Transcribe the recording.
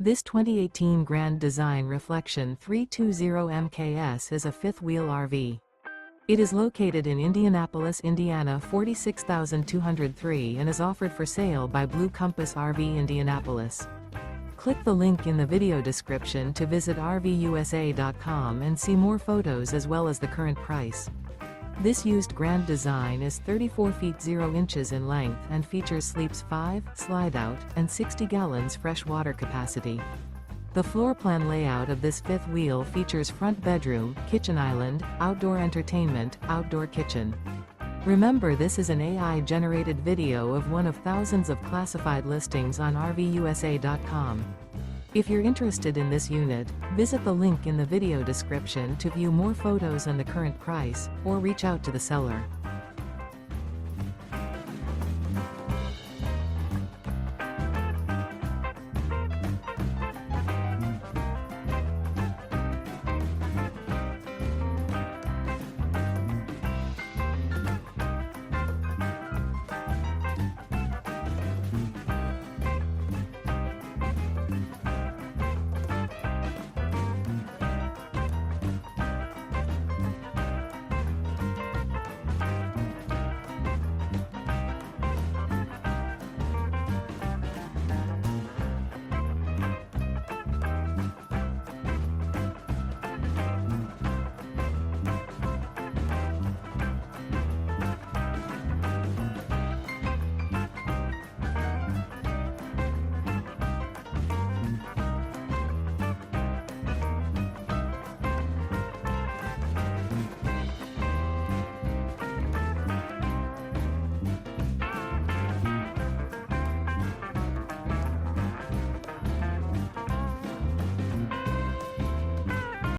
This 2018 Grand Design Reflection 320 MKS is a fifth-wheel RV. It is located in Indianapolis, Indiana 46203 and is offered for sale by Blue Compass RV Indianapolis. Click the link in the video description to visit RVUSA.com and see more photos as well as the current price. This used Grand Design is 34 feet 0 inches in length and features sleeps 5, slide-out, and 60 gallons fresh water capacity. The floor plan layout of this fifth wheel features front bedroom, kitchen island, outdoor entertainment, outdoor kitchen. Remember, this is an AI-generated video of one of thousands of classified listings on RVUSA.com. If you're interested in this unit, visit the link in the video description to view more photos and the current price, or reach out to the seller.